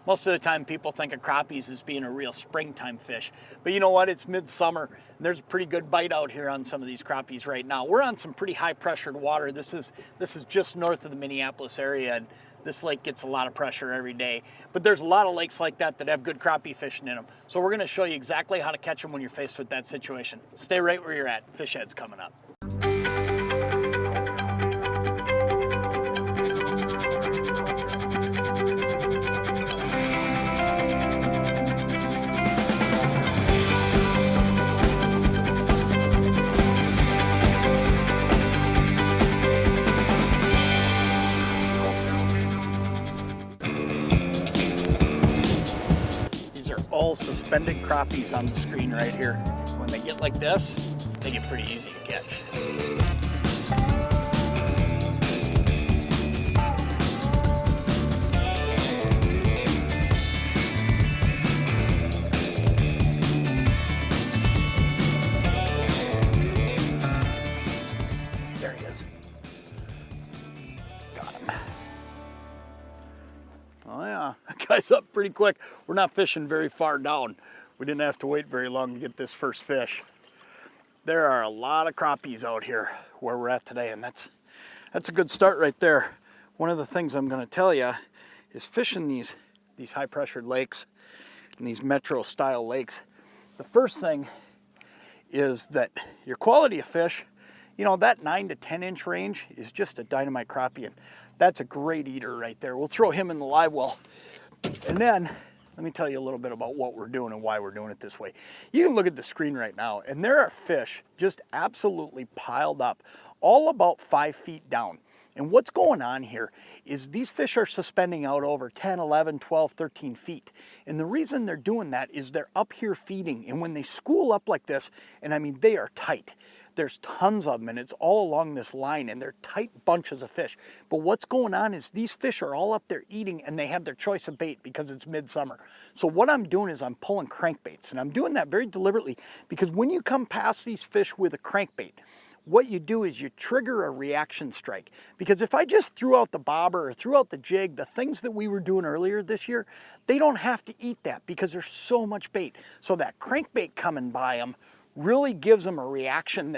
Most of the time people think of crappies as being a real springtime fish. But you know what? It's midsummer, and there's a pretty good bite out here on some of these crappies right now. We're on some pretty high pressured water. This is just north of the Minneapolis area, and this lake gets a lot of pressure every day. But there's a lot of lakes like that that have good crappie fishing in them. So we're gonna show you exactly how to catch them when you're faced with that situation. Stay right where you're at. Fish Head's coming up. All suspended crappies on the screen right here. When they get like this, they get pretty easy to catch. There he is. Got him. Oh yeah, that guy's up pretty quick. We're not fishing very far down. We didn't have to wait very long to get this first fish. There are a lot of crappies out here where we're at today, and that's a good start right there. One of the things I'm going to tell you is fishing these high pressured lakes and these metro style lakes. The first thing is that your quality of fish, you know, that 9 to 10 inch range is just a dynamite crappie, and that's a great eater right there. We'll throw him in the live well. And then, let me tell you a little bit about what we're doing and why we're doing it this way. You can look at the screen right now, and there are fish just absolutely piled up, all about 5 feet down. And what's going on here is these fish are suspending out over 10, 11, 12, 13 feet. And the reason they're doing that is they're up here feeding. And when they school up like this, and I mean, they are tight. There's tons of them, and it's all along this line, and they're tight bunches of fish. But what's going on is these fish are all up there eating, and they have their choice of bait because it's midsummer. So what I'm doing is I'm pulling crankbaits, and I'm doing that very deliberately because when you come past these fish with a crankbait, what you do is you trigger a reaction strike. Because if I just threw out the bobber or threw out the jig, the things that we were doing earlier this year, they don't have to eat that because there's so much bait. So that crankbait coming by them really gives them a reaction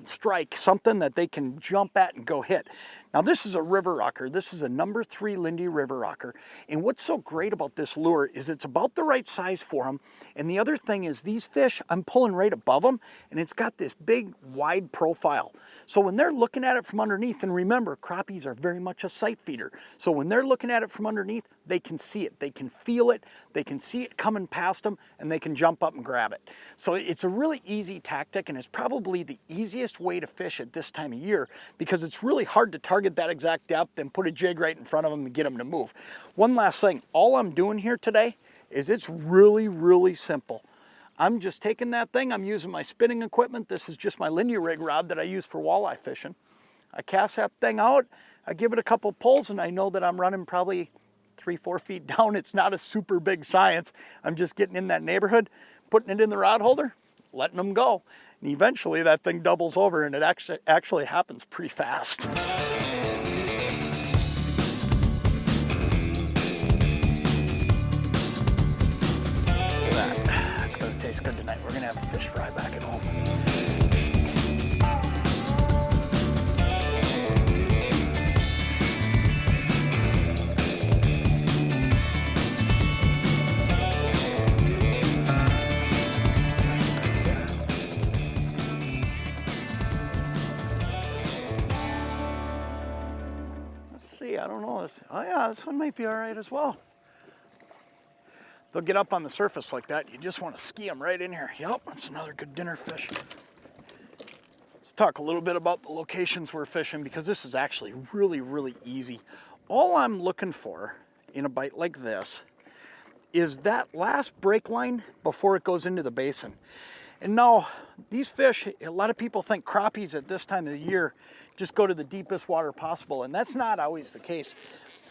strike, something that they can jump at and go hit. Now this is a river rocker. This is a number 3 Lindy River Rocker. And what's so great about this lure is it's about the right size for them. And the other thing is these fish, I'm pulling right above them, and it's got this big wide profile. So when they're looking at it from underneath, and remember, crappies are very much a sight feeder. So when they're looking at it from underneath, they can see it, they can feel it, they can see it coming past them, and they can jump up and grab it. So it's a really easy tactic, and it's probably the easiest way to fish at this time of year because it's really hard to target that exact depth and put a jig right in front of them and get them to move. One last thing, all I'm doing here today is it's really, really simple. I'm just taking that thing, I'm using my spinning equipment. This is just my Lindy rig rod that I use for walleye fishing. I cast that thing out, I give it a couple pulls, and I know that I'm running probably 3-4 feet down. It's not a super big science. I'm just getting in that neighborhood, putting it in the rod holder, letting them go. And eventually that thing doubles over, and it actually happens pretty fast. That's gonna taste good tonight. We're gonna have a fish fry back at home. I don't know. Oh yeah, this one might be all right as well. They'll get up on the surface like that. You just want to ski them right in here. Yep, that's another good dinner fish. Let's talk a little bit about the locations we're fishing because this is actually really, really easy. All I'm looking for in a bite like this is that last break line before it goes into the basin. And now, these fish, a lot of people think crappies at this time of the year just go to the deepest water possible, and that's not always the case.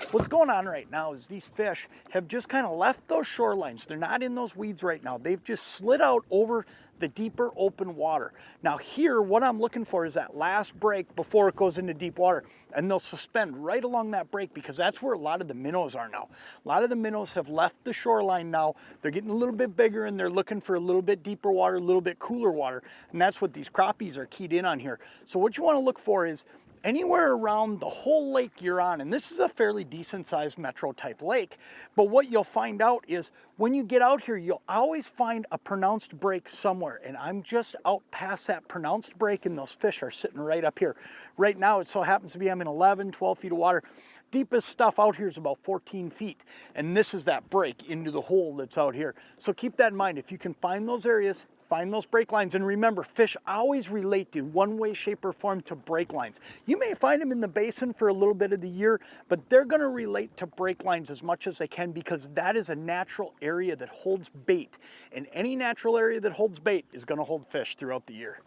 What's going on right now is these fish have just kind of left those shorelines. They're not in those weeds right now. They've just slid out over the deeper open water. Now here, what I'm looking for is that last break before it goes into deep water, and they'll suspend right along that break because that's where a lot of the minnows are now. A lot of the minnows have left the shoreline now. They're getting a little bit bigger and they're looking for a little bit deeper water, a little bit cooler water, and that's what these crappies are keyed in on here. So what you want to look for is anywhere around the whole lake you're on, and this is a fairly decent sized metro type lake, but what you'll find out is when you get out here, you'll always find a pronounced break somewhere, and I'm just out past that pronounced break and those fish are sitting right up here. Right now, it so happens to be I'm in 11, 12 feet of water. Deepest stuff out here is about 14 feet, and this is that break into the hole that's out here. So keep that in mind. If you can find those areas, find those break lines, and remember, fish always relate in one way, shape, or form to break lines. You may find them in the basin for a little bit of the year, but they're gonna relate to break lines as much as they can because that is a natural area that holds bait. And any natural area that holds bait is gonna hold fish throughout the year.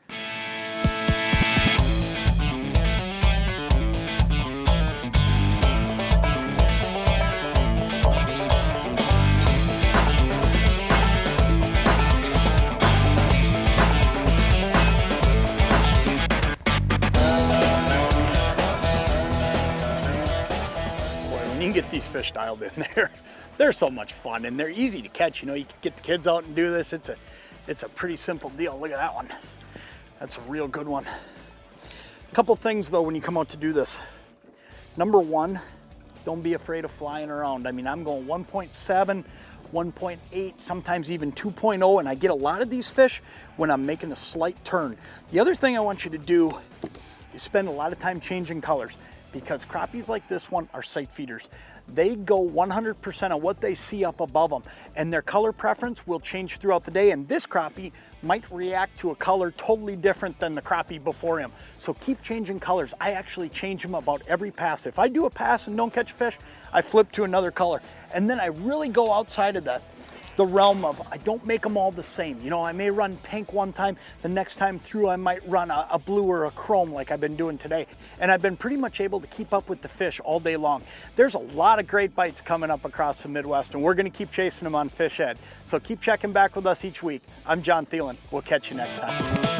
You can get these fish dialed in there. They're so much fun and they're easy to catch. You know, you can get the kids out and do this. It's a pretty simple deal. Look at that one. That's a real good one. A couple things though when you come out to do this. Number one, don't be afraid of flying around. I mean, I'm going 1.7, 1.8, sometimes even 2.0, and I get a lot of these fish when I'm making a slight turn. The other thing I want you to do is spend a lot of time changing colors, because crappies like this one are sight feeders. They go 100% on what they see up above them, and their color preference will change throughout the day, and this crappie might react to a color totally different than the crappie before him. So keep changing colors. I actually change them about every pass. If I do a pass and don't catch a fish, I flip to another color. And then I really go outside of the realm of, I don't make them all the same. You know, I may run pink one time, the next time through I might run a blue or a chrome like I've been doing today. And I've been pretty much able to keep up with the fish all day long. There's a lot of great bites coming up across the Midwest, and we're gonna keep chasing them on Fish Ed. So keep checking back with us each week. I'm Jon Thelen. We'll catch you next time.